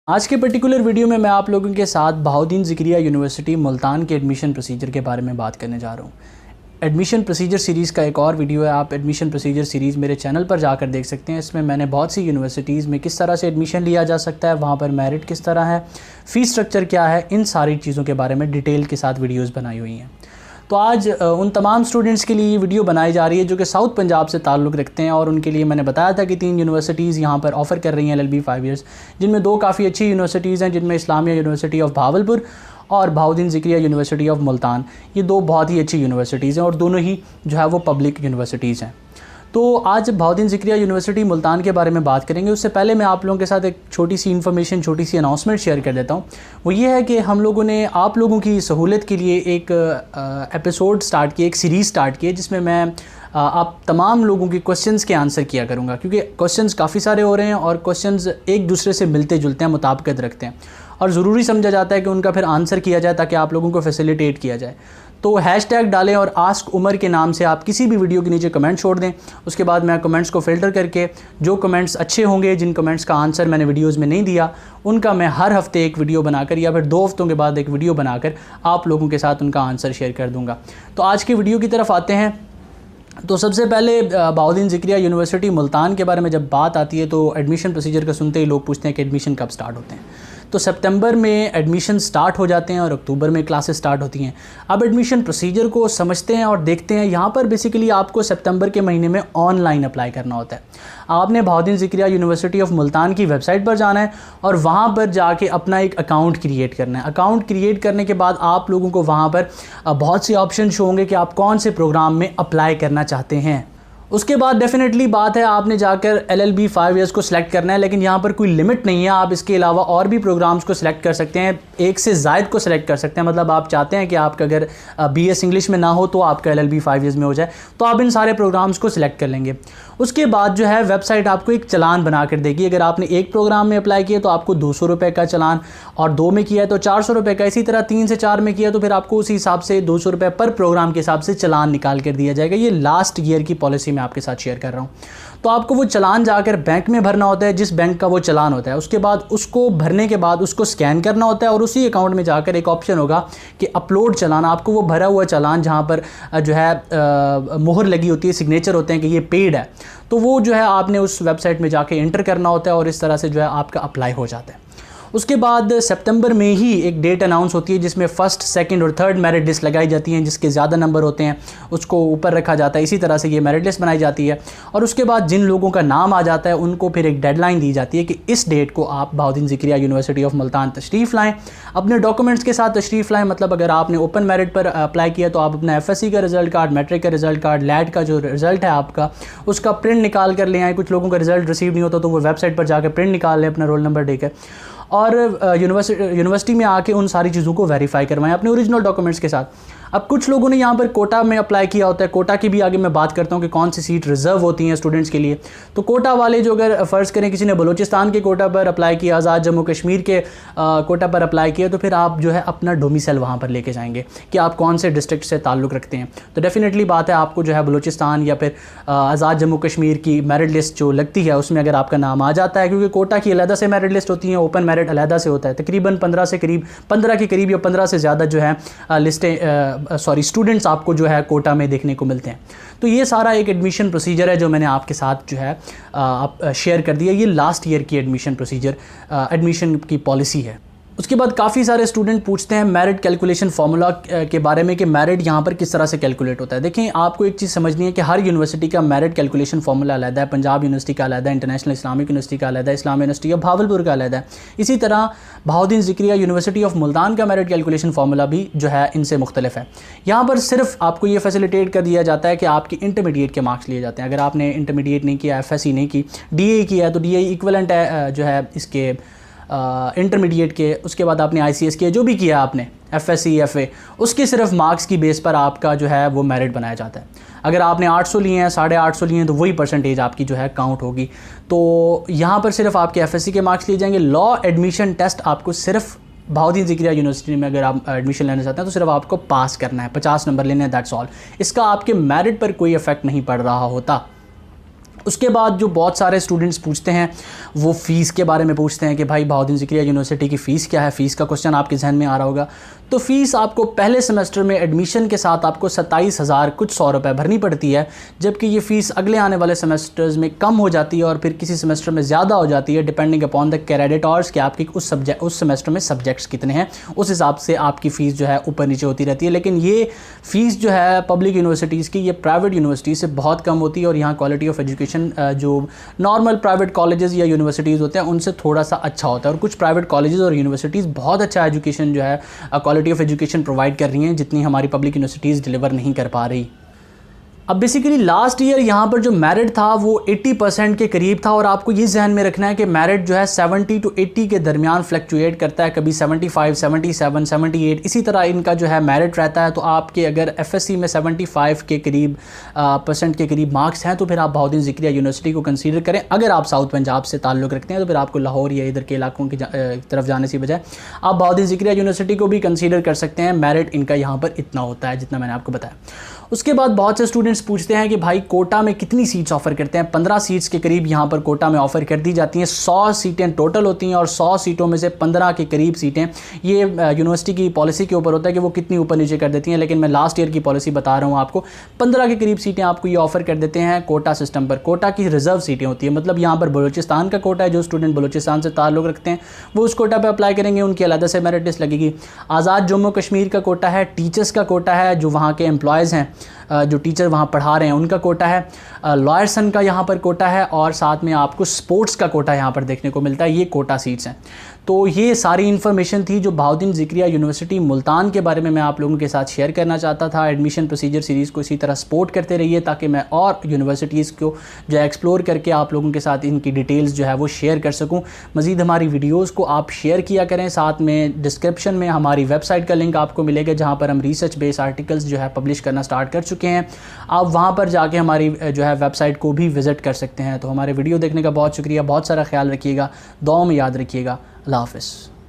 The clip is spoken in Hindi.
आज के पर्टिकुलर वीडियो में मैं आप लोगों के साथ बहाउद्दीन ज़िक्रिया यूनिवर्सिटी मुल्तान के एडमिशन प्रोसीजर के बारे में बात करने जा रहा हूँ। एडमिशन प्रोसीजर सीरीज़ का एक और वीडियो है, आप एडमिशन प्रोसीजर सीरीज़ मेरे चैनल पर जाकर देख सकते हैं। इसमें मैंने बहुत सी यूनिवर्सिटीज़ में किस तरह से एडमिशन लिया जा सकता है, वहाँ पर मेरिट किस तरह है, फ़ीस स्ट्रक्चर क्या है, इन सारी चीज़ों के बारे में डिटेल के साथ वीडियोज़ बनाई हुई हैं। तो आज उन तमाम स्टूडेंट्स के लिए ये वीडियो बनाई जा रही है जो कि साउथ पंजाब से ताल्लुक़ रखते हैं, और उनके लिए मैंने बताया था कि 3 यूनिवर्सिटीज़ यहाँ पर ऑफ़र कर रही हैं LLB 5 ईयर्स, जिनमें 2 काफ़ी अच्छी यूनिवर्सिटीज़ हैं, जिनमें इस्लामिया यूनिवर्सिटी ऑफ भावलपुर और बहाउद्दीन ज़िक्रिया यूनिवर्सिटी ऑफ मुल्तान। ये 2 बहुत ही अच्छी यूनिवर्सिटीज़ हैं और दोनों ही जो है वो पब्लिक यूनिवर्सिटीज़ हैं। तो आज बहाउद्दीन ज़िक्रिया यूनिवर्सिटी मुल्तान के बारे में बात करेंगे। उससे पहले मैं आप लोगों के साथ एक छोटी सी इन्फॉर्मेशन, छोटी सी अनाउंसमेंट शेयर कर देता हूँ। वो ये है कि हम लोगों ने आप लोगों की सहूलत के लिए एक एपिसोड स्टार्ट किया, एक सीरीज़ स्टार्ट की है, जिसमें मैं आप तमाम लोगों के क्वेश्चंस के आंसर किया करूँगा, क्योंकि क्वेश्चंस काफ़ी सारे हो रहे हैं और क्वेश्चंस एक दूसरे से मिलते जुलते हैं, मुताबिकत रखते हैं, और ज़रूरी समझा जाता है कि उनका फिर आंसर किया जाए ताकि आप लोगों को फैसिलिटेट किया जाए। तो हैशटैग डालें और आस्क उमर के नाम से आप किसी भी वीडियो के नीचे कमेंट छोड़ दें। उसके बाद मैं कमेंट्स को फ़िल्टर करके जो कमेंट्स अच्छे होंगे, जिन कमेंट्स का आंसर मैंने वीडियोज़ में नहीं दिया, उनका मैं हर हफ़्ते एक वीडियो बनाकर या फिर 2 हफ्तों के बाद एक वीडियो बनाकर आप लोगों के साथ उनका आंसर शेयर कर दूँगा। तो आज की वीडियो की तरफ आते हैं। तो सबसे पहले बहाउद्दीन ज़िक्रिया यूनिवर्सिटी मुल्तान के बारे में जब बात आती है तो एडमिशन प्रोसीजर का सुनते ही लोग पूछते हैं कि एडमिशन कब स्टार्ट होते हैं। तो सितंबर में एडमिशन स्टार्ट हो जाते हैं और अक्टूबर में क्लासेस स्टार्ट होती हैं। अब एडमिशन प्रोसीजर को समझते हैं और देखते हैं। यहाँ पर बेसिकली आपको सितंबर के महीने में ऑनलाइन अप्लाई करना होता है। आपने बहाउद्दीन ज़िक्रिया यूनिवर्सिटी ऑफ मुल्तान की वेबसाइट पर जाना है और वहाँ पर जाके अपना एक अकाउंट क्रिएट करना है। अकाउंट क्रिएट करने के बाद आप लोगों को वहाँ पर बहुत से ऑप्शन शो होंगे कि आप कौन से प्रोग्राम में अप्लाई करना चाहते हैं। उसके बाद डेफिनेटली बात है, आपने जाकर LLB 5 ईयर्स को सिलेक्ट करना है, लेकिन यहाँ पर कोई लिमिट नहीं है। आप इसके अलावा और भी प्रोग्राम्स को सिलेक्ट कर सकते हैं, एक से ज़ायद को सिलेक्ट कर सकते हैं। मतलब आप चाहते हैं कि आपका अगर BS इंग्लिश में ना हो तो आपका LLB 5 ईयर्स में हो जाए, तो आप इन सारे प्रोग्राम्स को सिलेक्ट कर लेंगे। उसके बाद जो है वेबसाइट आपको एक चालान बना कर देगी। अगर आपने एक प्रोग्राम में अप्लाई किया तो आपको 200 रुपये का चालान, और 2 में किया है तो 400 रुपये का, इसी तरह 3 से 4 में किया तो फिर आपको उसी हिसाब से 200 रुपये पर प्रोग्राम के हिसाब से चालान निकाल कर दिया जाएगा। ये लास्ट ईयर की पॉलिसी मैं आपके साथ शेयर कर रहा हूँ। तो आपको वो चालान जाकर बैंक में भरना होता है, जिस बैंक का वो चालान होता है। उसके बाद उसको भरने के बाद उसको स्कैन करना होता है और उसी अकाउंट में जाकर एक ऑप्शन होगा कि अपलोड चालान। आपको वो भरा हुआ चालान जहाँ पर जो है मुहर लगी होती है, सिग्नेचर होते हैं कि ये पेड है, तो वो जो है आपने उस वेबसाइट में जाके एंटर करना होता है और इस तरह से जो है आपका अप्लाई हो जाता है। उसके बाद सितंबर में ही एक डेट अनाउंस होती है जिसमें फर्स्ट, सेकंड और थर्ड मेरिट लिस्ट लगाई जाती हैं। जिसके ज़्यादा नंबर होते हैं उसको ऊपर रखा जाता है। इसी तरह से ये मेरिट लिस्ट बनाई जाती है और उसके बाद जिन लोगों का नाम आ जाता है उनको फिर एक डेडलाइन दी जाती है कि इस डेट को आप बहाउद्दीन ज़िक्रिया यूनिवर्सिटी ऑफ मुल्तान तशरीफ़ लाएँ, अपने डॉक्यूमेंट्स के साथ तशरीफ़ लाएँ। मतलब अगर आपने ओपन मेरिट पर अप्लाई किया तो आप अपना FSC का रिज़ल्ट कार्ड, मैट्रिक का रिज़ल्ट कार्ड, लैट का जो रिज़ल्ट है आपका, उसका प्रिंट निकाल कर ले आएँ। कुछ लोगों का रिज़ल्ट रिसीव नहीं होता तो वो वेबसाइट पर जाकर प्रिंट निकाल लें अपना रोल नंबर देकर, और यूनिवर्सिटी में आके उन सारी चीज़ों को वेरीफाई करवाएं अपने ओरिजिनल डॉक्यूमेंट्स के साथ। अब कुछ लोगों ने यहाँ पर कोटा में अप्लाई किया होता है। कोटा की भी आगे मैं बात करता हूँ कि कौन सी सीट रिज़र्व होती हैं स्टूडेंट्स के लिए। तो कोटा वाले जो, अगर फ़र्ज़ करें किसी ने बलूचिस्तान के कोटा पर अप्लाई किया, आज़ाद जम्मू कश्मीर के कोटा पर अप्लाई किया, तो फिर आप जो है अपना डोमिसाइल वहाँ पर लेके जाएंगे कि आप कौन से डिस्ट्रिक्ट से ताल्लुक़ रखते हैं। तो डेफिनेटली बात है, आपको जो है बलूचिस्तान या फिर आज़ाद जम्मू कश्मीर की मेरिट लिस्ट जो लगती है उसमें अगर आपका नाम आ जाता है, क्योंकि कोटा की अलहदा से मेरिट लिस्ट होती है, ओपन मेरिट अलहदा से होता है। तकरीबन 15 के करीब या 15 से ज़्यादा जो है लिस्टें स्टूडेंट्स आपको जो है कोटा में देखने को मिलते हैं। तो ये सारा एक एडमिशन प्रोसीजर है जो मैंने आपके साथ जो है आप शेयर कर दिया। ये लास्ट ईयर की एडमिशन प्रोसीजर, एडमिशन की पॉलिसी है। उसके बाद काफ़ी सारे स्टूडेंट पूछते हैं मेरिट कैलकुलेशन फार्मूला के बारे में कि मेरिट यहाँ पर किस तरह से कैलकुलेट होता है। देखें, आपको एक चीज़ समझनी है कि हर यूनिवर्सिटी का मेरिट कैलकुलेशन फार्मूला अलग है। पंजाब यूनिवर्सिटी का अलग है, इंटरनेशनल इस्लामिक यूनिवर्सिटी का अलग है, इस्लामिया यूनिवर्सिटी ऑफ भावलपुर का अलग है। इसी तरह बहाउद्दीन ज़िक्रिया यूनिवर्सिटी ऑफ मुल्तान का मेरिट कैलकुलेशन फार्मूला भी जो है इनसे मुख्तलिफ है। यहाँ पर सिर्फ आपको ये फैसिलिटेट कर दिया जाता है कि आपकी इंटरमीडिएट के मार्क्स लिए जाते हैं। अगर आपने इंटरमीडिएट नहीं किया, FSC नहीं की, DA किया है, तो DA इक्वलेंट है जो है इसके इंटरमीडिएट के। उसके बाद आपने ICS किया, जो भी किया आपने FSC, FA, उसके सिर्फ मार्क्स की बेस पर आपका जो है वो मेरिट बनाया जाता है। अगर आपने 800 लिए हैं, 850 लिए हैं, तो वही परसेंटेज आपकी जो है काउंट होगी। तो यहाँ पर सिर्फ आपके FSC के मार्क्स लिए जाएंगे। लॉ एडमिशन टेस्ट आपको सिर्फ बहाउद्दीन ज़िक्रिया यूनिवर्सिटी में अगर आप एडमिशन लेना चाहते हैं तो सिर्फ आपको पास करना है, 50 नंबर लेने हैं, दैट्स ऑल। इसका आपके मेरिट पर कोई इफेक्ट नहीं पड़ रहा होता। उसके बाद जो बहुत सारे स्टूडेंट्स पूछते हैं वो फ़ीस के बारे में पूछते हैं कि भाई बहाउद्दीन ज़िक्रिया यूनिवर्सिटी की फ़ीस क्या है। फ़ीस का क्वेश्चन आपके जहन में आ रहा होगा। तो फ़ीस आपको पहले सेमेस्टर में एडमिशन के साथ आपको 27,000 कुछ 100 रुपये भरनी पड़ती है, जबकि ये फ़ीस अगले आने वाले सेमेस्टर्स में कम हो जाती है और फिर किसी सेमेस्टर में ज़्यादा हो जाती है, डिपेंडिंग अपॉन द क्रेडिटर्स कि आपकी उस सेमेस्टर में सब्जेक्ट्स कितने हैं, उस हिसाब से आपकी फ़ीस जो है ऊपर नीचे होती रहती है। लेकिन ये फ़ीस जो है पब्लिक यूनिवर्सिटीज़ की, ये प्राइवेट यूनिवर्सिटी से बहुत कम होती है और यहाँ क्वालिटी ऑफ एजुकेशन जो नॉर्मल प्राइवेट कॉलेजेस या यूनिवर्सिटीज़ होते हैं उनसे थोड़ा सा अच्छा होता है। और कुछ प्राइवेट कॉलेजेस और यूनिवर्सिटीज़ बहुत अच्छा एजुकेशन जो है क्वालिटी ऑफ एजुकेशन प्रोवाइड कर रही हैं, जितनी हमारी पब्लिक यूनिवर्सिटीज़ डिलीवर नहीं कर पा रही। अब बेसिकली लास्ट ईयर यहाँ पर जो मेरिट था वो 80% के करीब था और आपको ये जहन में रखना है कि मेरिट जो है 70 to 80 के दरमियान फ्लक्चुएट करता है, कभी 75, 77, 78 इसी तरह इनका जो है मेरिट रहता है। तो आपके अगर एफएससी में 75 के करीब % के करीब मार्क्स हैं तो फिर आप बहाउद्दीन ज़िक्रिया यूनिवर्सिटी को कंसीडर करें। अगर आप साउथ पंजाब से ताल्लुक़ रखते हैं तो फिर आपको लाहौर या इधर के इलाकों की तरफ जाने से बजाय आप बहाउद्दीन ज़िक्रिया यूनिवर्सिटी को भी कंसीडर कर सकते हैं। मेरिट इनका यहाँ पर इतना होता है जितना मैंने आपको बताया। उसके बाद बहुत से स्टूडेंट्स पूछते हैं कि भाई कोटा में कितनी सीट्स ऑफ़र करते हैं। 15 सीट्स के करीब यहाँ पर कोटा में ऑफ़र कर दी जाती हैं। 100 सीटें टोटल होती हैं और 100 सीटों में से 15 के करीब सीटें, ये यूनिवर्सिटी की पॉलिसी के ऊपर होता है कि वो कितनी ऊपर नीचे कर देती हैं, लेकिन मैं लास्ट ईयर की पॉलिसी बता रहा हूँ आपको। 15 के करीब सीटें आपको ये ऑफ़र कर देते हैं कोटा सिस्टम पर। कोटा की रिजर्व सीटें होती हैं, मतलब यहाँ पर बलूचिस्तान का कोटा है, जो स्टूडेंट बलूचिस्तान से ताल्लुक़ रखते हैं वो उस कोटा पर अप्लाई करेंगे, उनकी अलग से मेरिट लिस्ट लगेगी। आज़ाद जम्मू कश्मीर का कोटा है, टीचर्स का कोटा है, जो वहाँ के एम्प्लॉयज़ हैं, जो टीचर वहाँ पढ़ा रहे हैं उनका कोटा है, लॉयरसन का यहाँ पर कोटा है और साथ में आपको स्पोर्ट्स का कोटा यहाँ पर देखने को मिलता है। ये कोटा सीट्स हैं। तो ये सारी इन्फॉर्मेशन थी जो बहाउद्दीन ज़िक्रिया यूनिवर्सिटी मुल्तान के बारे में मैं आप लोगों के साथ शेयर करना चाहता था। एडमिशन प्रोसीजर सीरीज़ को इसी तरह सपोर्ट करते रहिए ताकि मैं और यूनिवर्सिटीज़ को जो है एक्सप्लोर करके आप लोगों के साथ इनकी डिटेल्स जो है वो शेयर कर सकूं। मज़ीद हमारी वीडियोज़ को आप शेयर किया करें। साथ में डिस्क्रिप्शन में हमारी वेबसाइट का लिंक आपको मिलेगा जहाँ पर हम रिसर्च बेस्ड आर्टिकल्स जो है पब्लिश करना स्टार्ट कर चुके हैं। आप वहाँ पर जाके हमारी जो है वेबसाइट को भी विज़िट कर सकते हैं। तो हमारे वीडियो देखने का बहुत शुक्रिया। बहुत सारा ख्याल रखिएगा, दुआ में याद रखिएगा। अल्लाह हाफ़िज़।